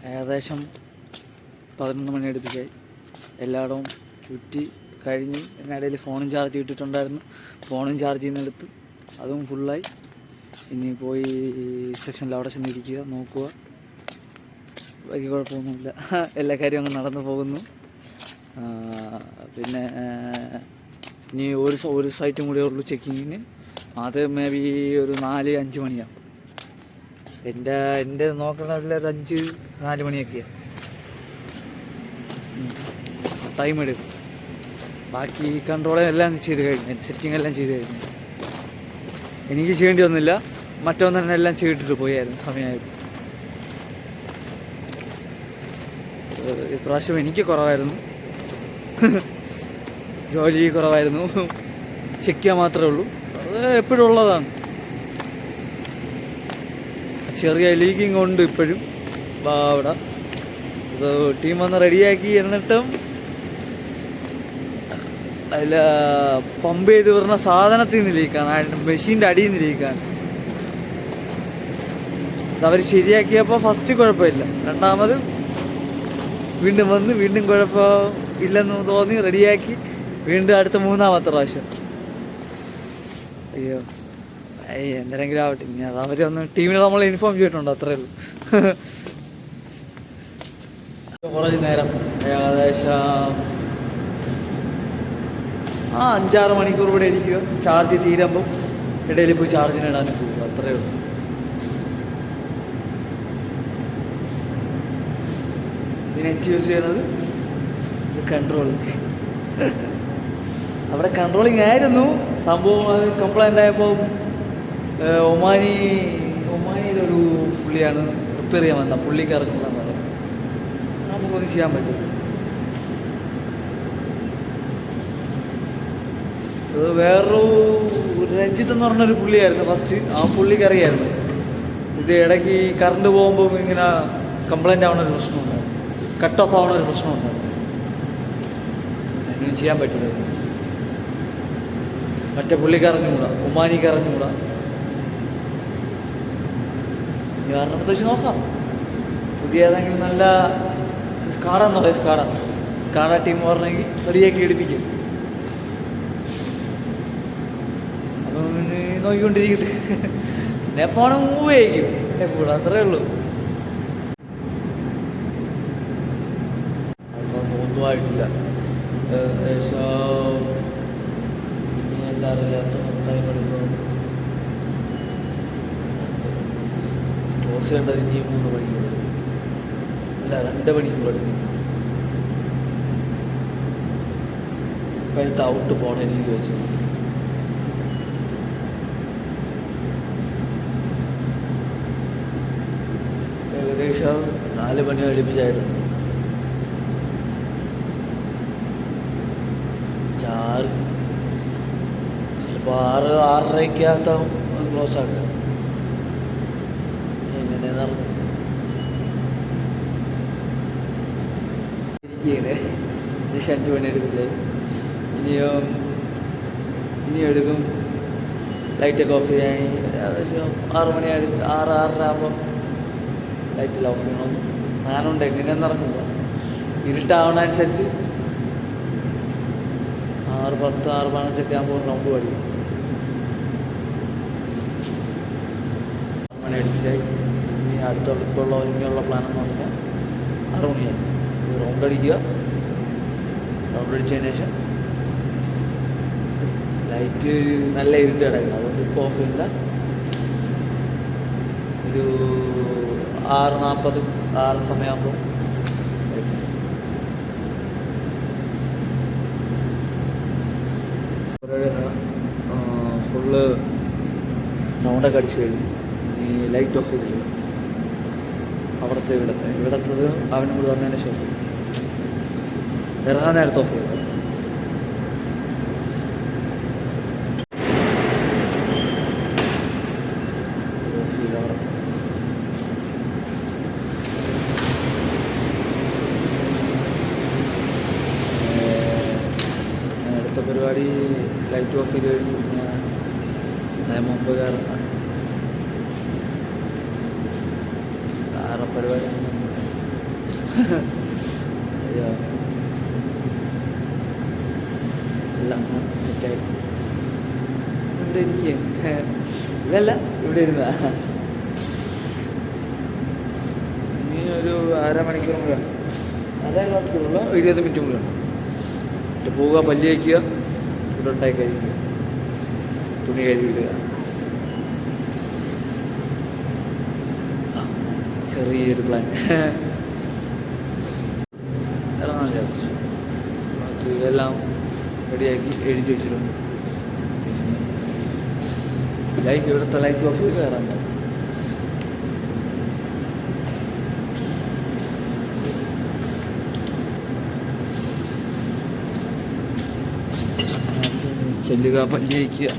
ഏകദേശം 11 മണി അടുപ്പിച്ചായി. എല്ലായിടവും ചുറ്റി കഴിഞ്ഞ് ഇതിനിടയിൽ ഫോണും ചാർജ് ഇട്ടിട്ടുണ്ടായിരുന്നു. ഫോണും ചാർജ് ചെയ്യുന്നെടുത്ത് അതും ഫുള്ളായി. ഇനി പോയി സെക്ഷനിൽ അവിടെ ചെന്നിരിക്കുക, നോക്കുക. ബാക്കി കുഴപ്പമൊന്നുമില്ല, എല്ലാ കാര്യവും അങ്ങ് നടന്നു പോകുന്നു. പിന്നെ ഇനി ഒരു സൈറ്റും കൂടെ ഉള്ളൂ ചെക്കിങ്ങിന്. അത് മേ ബി ഒരു 4-5 മണിയാവും. എൻ്റെ നോക്കണതിൽ ഒരു 5-4 മണിയൊക്കെയാണ് ടൈം എടുക്കും. ബാക്കി കൺട്രോളെല്ലാം ചെയ്ത് കഴിഞ്ഞു, സെറ്റിംഗ് എല്ലാം ചെയ്ത് കഴിഞ്ഞു. എനിക്ക് ചെയ്യേണ്ടി വന്നില്ല, മറ്റൊന്ന് തന്നെ എല്ലാം ചെയ്തിട്ട് പോയായിരുന്നു സമയമായിരുന്നു. ഇപ്രാവശ്യം എനിക്ക് കുറവായിരുന്നു, ജോലി കുറവായിരുന്നു. ചെക്ക് ചെയ്യാൻ മാത്രമേ ഉള്ളൂ, അത് എപ്പോഴും ഉള്ളതാണ്. ചെറിയ ലീക്കിങ് ഉണ്ട് ഇപ്പോഴും അവിടെ. അത് ടീം വന്ന് റെഡിയാക്കി. എന്നിട്ടും അതിൽ പമ്പ് ചെയ്ത് വരുന്ന സാധനത്തിൽ നിന്ന് ലീക്കാണ്, മെഷീൻ്റെ അടിയിൽ നിന്ന് ലീക്കാണ്. അതവർ ശരിയാക്കിയപ്പോൾ ഫസ്റ്റ് കുഴപ്പമില്ല, രണ്ടാമത് വീണ്ടും വന്ന് വീണ്ടും കുഴപ്പമില്ലെന്ന് തോന്നി റെഡിയാക്കി വീണ്ടും അടുത്ത 3ാമത്തെ പ്രാവശ്യം. അയ്യോ എന്തെങ്കിലും ആവട്ടെ. ഇനി അത് അവരൊന്ന് ടീമിനെ നമ്മൾ ഇൻഫോം ചെയ്തിട്ടുണ്ട്, അത്രയേ ഉള്ളൂ. കുറച്ച് നേരം ഏകദേശം 5-6 മണിക്കൂർ ഇവിടെ ഇരിക്കുക. ചാർജ് തീരുമ്പം ഇടയിൽ പോയി ചാർജിനിടാനും പോകും, അത്രയേ ഉള്ളൂ. നെറ്റ് യൂസ് ചെയ്യുന്നത് ഇത് കൺട്രോളിങ്. അവിടെ കൺട്രോളിങ് ആയിരുന്നു സംഭവം. അത് കംപ്ലൈൻ്റ് ആയപ്പോൾ ഒമാനിയിലൊരു പുള്ളിയാണ് റിപ്പയർ ചെയ്യാൻ വന്നത്. പുള്ളിക്ക് ഇറങ്ങുന്നതെന്ന് പറയും, നമുക്കൊന്നും ചെയ്യാൻ പറ്റില്ല. അത് വേറൊരു രഞ്ജിത്ത് എന്ന് പറഞ്ഞൊരു പുള്ളിയായിരുന്നു ഫസ്റ്റ്. ആ പുള്ളിക്ക് അറിയായിരുന്നു ഇത് ഇടയ്ക്ക് കറണ്ട് പോകുമ്പോൾ ഇങ്ങനെ കംപ്ലൈൻ്റ് ആവുന്ന ഒരു പ്രശ്നമുണ്ടായിരുന്നു, കട്ട് ഓഫ് ആവുന്ന ഒരു പ്രശ്നമുണ്ടായിരുന്നു. ഒന്നും ചെയ്യാൻ പറ്റില്ല. മറ്റേ പുള്ളിക്ക് അറിഞ്ഞുകൂടാ, ഒമാനിക്ക് അറിഞ്ഞുകൂടാ. കാരണം പ്രത്യേകിച്ച് നോക്കാം, പുതിയ ഏതെങ്കിലും നല്ല സ്കാഡ എന്ന് പറയും, സ്കാഡ ടീം പറഞ്ഞെങ്കിൽ റെഡിയാക്കി എടുപ്പിക്കും. അപ്പം നോക്കിക്കൊണ്ടിരിക്കട്ടെ. പിന്നെ ഫോൺ മൂവ് ചെയ്യിക്കും എൻ്റെ കൂടെ, അത്രേ ഉള്ളൂ. ഒന്നും ആയിട്ടില്ല. ഏകദേശം ഇനി എല്ലാവരും എത്ര ടൈം എടുക്കും. ടോസ് ചെയ്യേണ്ടത് ഇനിയും 3 മണിക്കൂർ അല്ല 2 മണിക്കൂർ എടുക്കും. ഇപ്പോഴത്തെ ഔട്ട് പോണ രീതി വെച്ച് ഏകദേശം 4 മണി അടുപ്പിച്ചായിരുന്നു. ചിലപ്പോൾ 6-6:30 ക്ലോസ് ആക്കുക. എങ്ങനെ നടന്നു ഇരിക്കുകയാണ്. 5 മണി എടുപ്പിച്ചായി. ഇനിയും എടുക്കും. ലൈറ്റൊക്കെ ഓഫ് ചെയ്യാൻ ഏകദേശം 6 മണി 6-6:30 ആകുമ്പോൾ ലൈറ്റെല്ലാം ഓഫ് ചെയ്യണമെന്ന് ഞാനുണ്ട്. എങ്ങനെയാണെന്ന് ഇറങ്ങില്ല, ഇരുട്ടാവണ അനുസരിച്ച് 6:10 6:15 ആകുമ്പോൾ റൗണ്ട് പഠിക്കും. 6 മണി അടുപ്പിച്ചായി. ഇനി ഇനിയുള്ള പ്ലാൻ എന്ന് പറഞ്ഞാൽ 6 മണിയായി റൗണ്ട് അടിക്കുക. റൗണ്ട് അടിച്ചതിന് ശേഷം ലൈറ്റ് നല്ല ഇരുട്ട് കിടക്കുക, അതുകൊണ്ട് ഇപ്പോൾ ഓഫ് ചെയ്യില്ല. ഒരു 6:40 സമയമാകുമ്പോൾ ഫുള്ള് റൗണ്ടൊക്കെ അടിച്ച് കഴിഞ്ഞു. ഈ ലൈറ്റ് ഓഫ് ചെയ്തില്ല. ഇവിടത്തത് അവനും കൂടി വന്നതിന് ശേഷം ഇറങ്ങാൻ നേരത്തെ ഓഫ് ചെയ്തു. അടുത്ത പരിപാടി ലൈറ്റ് ഓഫ് ചെയ്ത് കഴിഞ്ഞു. ഞാൻ മുമ്പ് വേറെ പരിപാടി അയ്യോ എല്ലാം സെറ്റായിട്ട് ഇവിടെ ഇരിക്കുക. ഇവിടെ അല്ല, ഇവിടെ ഇരുന്നാ. ഇനി ഒരു അരമണിക്കൂർ കൂടെ, 20 മിനിറ്റ് കൂടെ എന്നിട്ട് പോവുക, പല്ല് വയ്ക്കുക, ഇവിടെ ഉണ്ടാക്കി കഴിക്കുക, തുണി കഴുകിയിടുക. ചെറിയൊരു പ്ലാൻ ഇറങ്ങാൻ വിചാരിച്ചു. ബാക്കി ഇതെല്ലാം റെഡിയാക്കി എഴുതി വെച്ചിട്ടുണ്ട്. ലൈറ്റ്, ഇവിടുത്തെ ലൈറ്റ് ഓഫ് ചെയ്ത് കയറാൻ ചെല്ലുക, പല്ല് വയ്ക്കുക.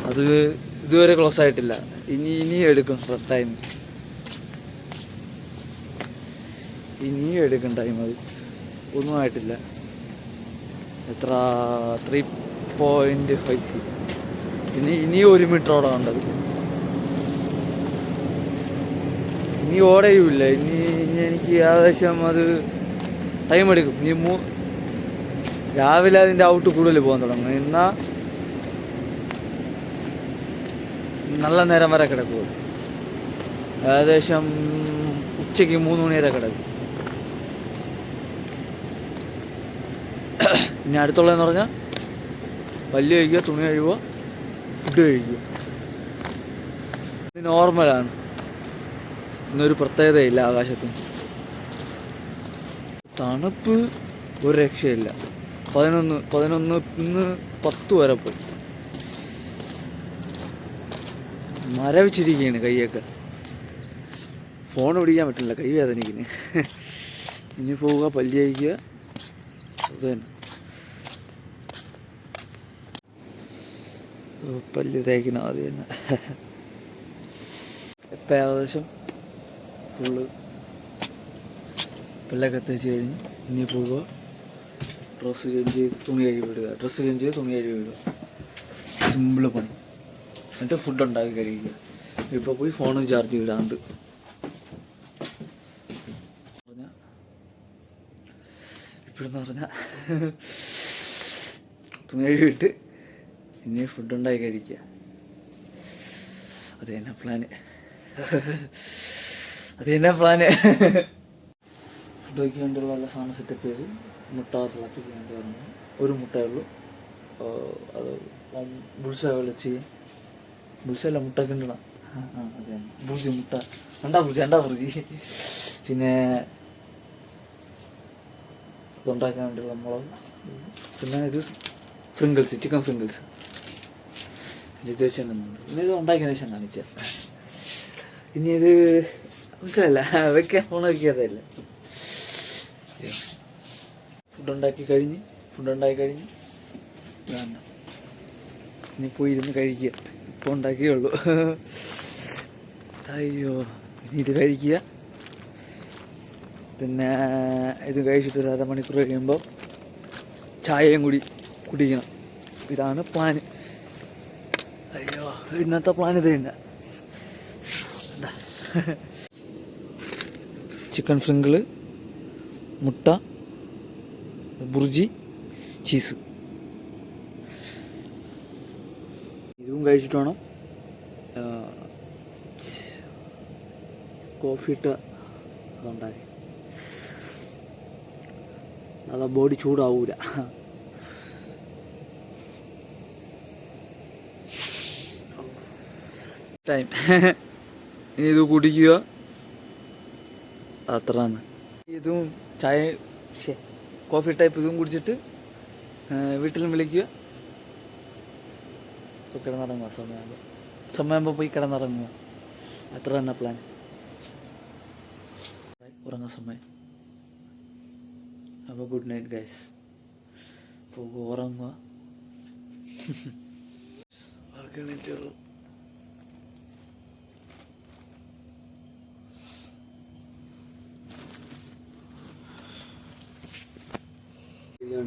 അത് ഇതുവരെ ക്ലോസ് ആയിട്ടില്ല, ഇനിയും എടുക്കും ടൈം, ഇനിയും എടുക്കും ടൈം. അത് ഒന്നും ആയിട്ടില്ല. എത്ര 3.5 ഇനിയും 1 മീറ്ററോടെ ഉണ്ടത്. ഇനി ഓടയുമില്ല. ഇനി എനിക്ക് ഏകദേശം അത് ടൈം എടുക്കും. ഇനി രാവിലെ അതിൻ്റെ ഔട്ട് കൂടുതൽ പോകാൻ തുടങ്ങും. എന്നാൽ നല്ല നേരം വരെ കിടക്കും. ഏകദേശം ഉച്ചയ്ക്ക് 3 മണി വരെ കിടക്കും. ഇനി അടുത്തുള്ളതെന്ന് പറഞ്ഞാൽ പല്ല് കഴിക്കുക, തുണി കഴുകുക, ഫുഡ് കഴിക്കുക. ഇത് നോർമലാണ്. ഇന്നൊരു പ്രത്യേകതയില്ല ആകാശത്തിന്. തണുപ്പ് ഒരു രക്ഷയില്ല. 11 ഇന്ന് 10 വരെ പോയി. മരവിച്ചിരിക്കുകയാണ് കൈയൊക്കെ. ഫോൺ പിടിക്കാൻ പറ്റില്ല, കൈ വേദനിക്കുന്നു. ഇനി പോവുക, പല്ല് കഴിക്കുക, അത് തന്നെ. പല്ല് തേക്കണം, അത് തന്നെ. ഇപ്പം ഏകദേശം ഫുള്ള് പല്ലൊക്കെ തേച്ച് കഴിഞ്ഞ് ഇനി പോവുക, ഡ്രസ്സ് ചേഞ്ച് ചെയ്ത് തുണി കഴുകി വിടുക, സിമ്പിൾ പണി. എന്നിട്ട് ഫുഡ് ഉണ്ടാക്കി കഴിക്കുക. ഇപ്പോൾ പോയി ഫോണും ചാർജ് ഇടാണ്ട് ഇപ്പോഴെന്ന് പറഞ്ഞാൽ തുണി കഴുകിയിട്ട് ഇനി ഫുഡ് ഉണ്ടാക്കി കഴിക്കുക. അത് തന്നെ പ്ലാന്. ഫുഡ് വയ്ക്കാൻ വേണ്ടിയുള്ള എല്ലാ സാധനം സെറ്റപ്പ് ചെയ്ത് മുട്ട തിളപ്പിക്കാൻ വേണ്ടി പറഞ്ഞു. ഒരു മുട്ടയേ ഉള്ളൂ. അത് ബുൾസ വിളിച്ച് ബുൾസല്ല, മുട്ട കിണ്ടണം. അതെ, ബുർജി മുട്ട, അണ്ടാ ബുർജി. പിന്നെ ഇതുണ്ടാക്കാൻ വേണ്ടിയുള്ള മുളക്, പിന്നെ ഇത് ഫ്രിങ്കിൾസ്, ചിക്കൻ ഫ്രിങ്കിൾസ് ഇത് വെച്ചിട്ടുണ്ടെന്നുണ്ട്. പിന്നെ ഇത് ഉണ്ടാക്കിയതിന് ശേഷം കാണിച്ചാൽ ഇനി ഇത് മനസ്സിലല്ല ഫോൺ വയ്ക്കാതല്ല. ഫുഡ് ഉണ്ടാക്കി കഴിഞ്ഞ് വേണ്ട, ഇനി പോയി ഇരുന്ന് കഴിക്കുക. ഇപ്പോൾ ഉണ്ടാക്കിയുള്ളൂ. അയ്യോ, ഇനി ഇത് കഴിക്കുക. പിന്നെ ഇത് കഴിച്ചിട്ട് ഒരു 1/2 മണിക്കൂർ കഴിയുമ്പോൾ ചായയും കൂടി കുടിക്കണം. ഇതാണ് പ്ലാന്. അയ്യോ, ഇന്നത്തെ പ്ലാൻ ഇത് തന്നെ. ചിക്കൻ ഫ്രിങ്കിള്, മുട്ട, ബുർജി, ചീസ്, ഇതും കഴിച്ചിട്ട് വേണം കോഫി ഇട്ട് അതുണ്ടാക്കി. അതാ ബോഡി ചൂടാവൂല. ടൈം ഇത് കുടിക്കുക, അത്ര തന്നെ. ഇതും ചായ കോഫി ടൈപ്പ് ഇതും കുടിച്ചിട്ട് വീട്ടിലും വിളിക്കുക. ഇപ്പോൾ കിടന്നിറങ്ങുക, സമയമാകുമ്പോൾ പോയി കിടന്നിറങ്ങുക. അത്ര തന്നെ പ്ലാൻ. ഉറങ്ങാൻ സമയം. അപ്പോൾ ഗുഡ് നൈറ്റ് ഗൈസ്. പോകുക, ഉറങ്ങുക. എണീറ്റുള്ളൂ.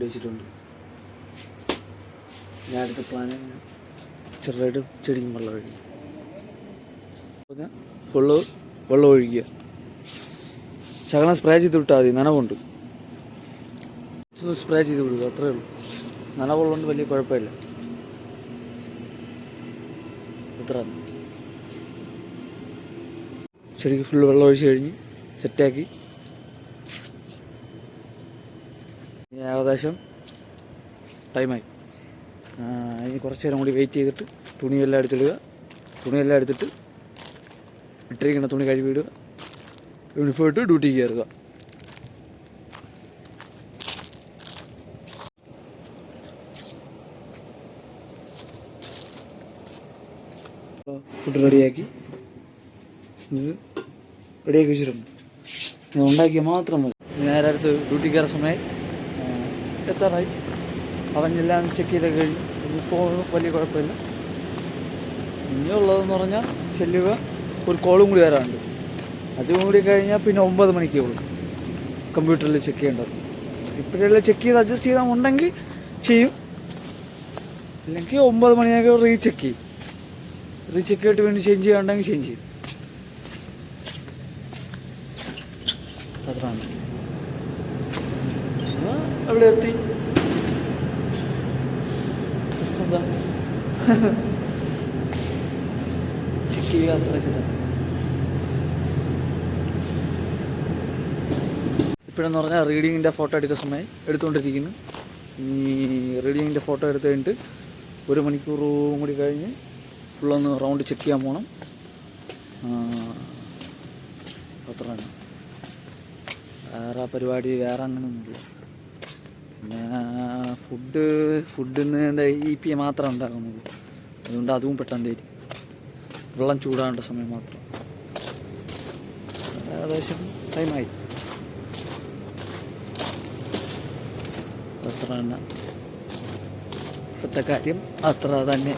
വെച്ചിട്ടുണ്ട്. ഞാൻ അടുത്ത പ്ലാൻ ചെറുതായിട്ട് ചെടിക്കും വെള്ളം ഒഴിക്കുക. ശകലം സ്പ്രേ ചെയ്ത് വിട്ടാൽ മതി, നനവുണ്ട്. സ്പ്രേ ചെയ്ത് വിടുക, അത്രയേ ഉള്ളൂ. നനവുള്ളതുകൊണ്ട് വലിയ കുഴപ്പമില്ല. എത്ര ശരിക്കും ഫുള്ള് വെള്ളം ഒഴിച്ച് കഴിഞ്ഞ് സെറ്റാക്കി ഏകദേശം ടൈമായി. ഇനി കുറച്ച് നേരം കൂടി വെയിറ്റ് ചെയ്തിട്ട് തുണിയെല്ലാം എടുത്തിടുക. തുണിയെല്ലാം എടുത്തിട്ട് ഇട്ടിരിക്കുന്ന തുണി കഴുകിയിടുക. യൂണിഫോം ഇട്ട് ഡ്യൂട്ടിക്ക് കയറുക. ഫുഡ് റെഡിയാക്കി ഇത് റെഡിയാക്കി വെച്ചിട്ടുണ്ട്. ഇത് ഉണ്ടാക്കിയാൽ മാത്രം മതി. നേരെ അടുത്ത് ഡ്യൂട്ടി കയറുന്ന സമയം എത്താറായി. അവനെല്ലാം ചെക്ക് ചെയ്തൊക്കെ കഴിഞ്ഞ് ഇപ്പോൾ വലിയ കുഴപ്പമില്ല. ഇനിയുള്ളതെന്ന് പറഞ്ഞാൽ ചെല്ലുക, ഒരു കോളും കൂടി വരാനുണ്ട്. അതും കൂടി കഴിഞ്ഞാൽ പിന്നെ 9 മണിക്കേ ഉള്ളൂ കമ്പ്യൂട്ടറിൽ ചെക്ക് ചെയ്യേണ്ടത്. ഇപ്പോഴെല്ലാം ചെക്ക് ചെയ്ത് അഡ്ജസ്റ്റ് ചെയ്താൽ ഉണ്ടെങ്കിൽ ചെയ്യും, അല്ലെങ്കിൽ 9 മണിയൊക്കെ റീചെക്ക് ചെയ്യും. റീചെക്ക് ചെയ്തിട്ട് വേണ്ടി ചേഞ്ച് ചെയ്യാനുണ്ടെങ്കിൽ ചേഞ്ച് ചെയ്യും. അത്രയാണ്. അവിടെ എത്തി. എന്താ ചെക്ക് ചെയ്യുക, അത്രയൊക്കെ തന്നെ. ഇപ്പോഴെന്ന് പറഞ്ഞാൽ റീഡിങ്ങിൻ്റെ ഫോട്ടോ എടുക്കുന്ന സമയം എടുത്തുകൊണ്ടിരിക്കുന്നു. ഈ റീഡിങ്ങിൻ്റെ ഫോട്ടോ എടുത്ത് കഴിഞ്ഞിട്ട് 1 മണിക്കൂറും കൂടി കഴിഞ്ഞ് ഫുള്ളൊന്ന് റൗണ്ട് ചെക്ക് ചെയ്യാൻ പോകണം. അത്രയാണ്. വേറെ പരിപാടി വേറെ അങ്ങനെയൊന്നുമില്ല. പിന്നെ ഫുഡിന്ന് എന്താ EPA മാത്രമേ ഉണ്ടാക്കുന്നുള്ളൂ. അതുകൊണ്ട് അതും പെട്ടെന്ന് തരും. വെള്ളം ചൂടാകേണ്ട സമയം മാത്രം. ഏകദേശം ടൈമായി. അത്ര തന്നെ. ഇപ്പോഴത്തെ കാര്യം അത്ര തന്നെ.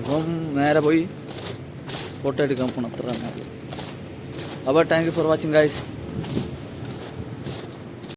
ഇപ്പം നേരെ പോയി ഫോട്ടോ എടുക്കാൻ പോകണം. അത്ര തന്നെ. അപ്പോൾ thank you for watching guys.